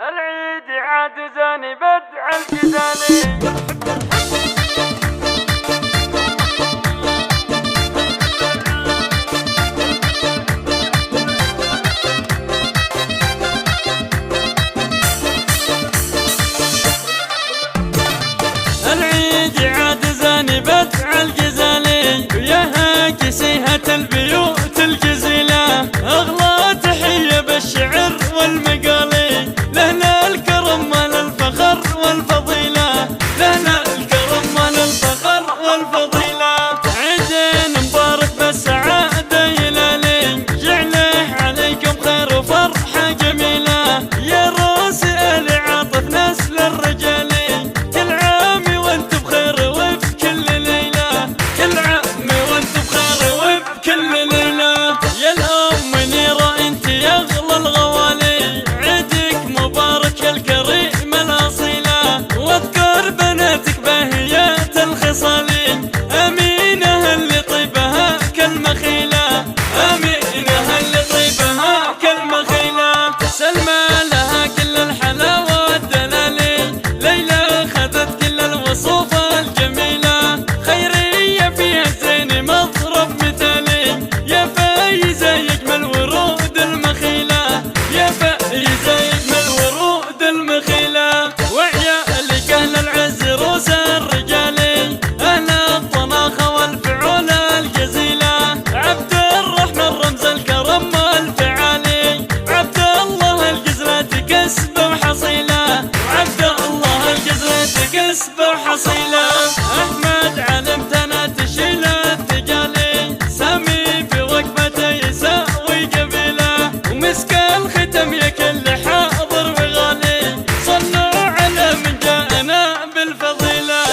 العيد عاد زاني بدع الجزالي. العيد عاد زاني بدع الجزالي، وياها كسيهة البيوت الجزيلة، أغلى تحية بالشعر والمقالي، لهنا الكرم مال الفخر والفضيلة، لهنا الكرم مال الفخر والفضيلة. عيد مبارك بالسعادة يلالي، جعله عليكم خير وفرحة جميلة، يا راس آل عاطف نسل الرجالي، كل عام وانت بخير وفي كل ليلة، كل عام وانت بخير وفي كل ليلة. يا الأم منيرة انت يا أغلى الغوالي، عيدك مبارك يا الكريمة الأصيلة، واذكر بناتك باهيات الخصالي، أمينة اللي طيبها كالمخيلة، أمينة اللي طيبها كالمخيلة. سلمى لها كل الحلاوة والدلالي، ليلى خذت كل الوصوف الجميلة، خيرية فيها الزين مضرب مثالي، يا فايزة يجمل ورود المخيلة، يا فايزة يجمل ورود المخيلة. وعيالك أهل العز روس الرجالي، أهل الطناخة والفعول الجزيلة، عبد الرحمن رمز الكرم الفعالي، عبد الله الجزلة كسب وحصيلة، عبد الله الجزلة كسب وحصيلة. أحمد علمتنا تشيل التجالي، سامي في وقفته يساوي قبيلة، ومسك الختم يا كل حاضر وغالي، صلوا على من جاءنا بالفضيلة.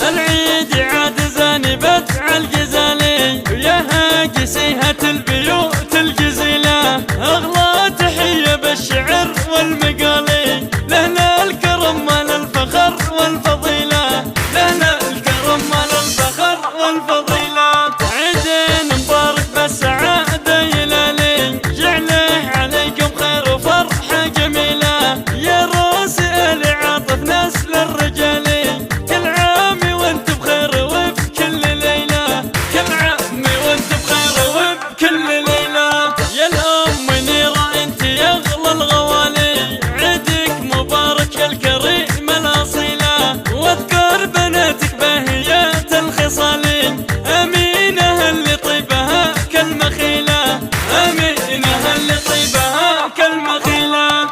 العيد عاد زاني بدع الجزالي، وياها قسيهة البيوت الجزيلة، أغلى تحية بالشعر والمقالي، لهنا الكرم مال الفخر والفضيلة، لهنا الكرم مال الفخر والفضيلة. عيد مبارك بالسعادة يلالي، جعله عليكم خير وفرحة جميلة، يا راس آل عاطف نسل الرجالي، كل عام وانت بخير وفي كل ليلة، كل عام وانت بخير وفي كل ليلة. يا الأم منيرة انت يا أغلى الغوالي، عيدك مبارك يا الكريمة الأصيلة، واذكر بناتك باهيات الخصالي، أمينة اللي طيبها كالمخيلة، أمينة اللي طيبها كالمخيلة.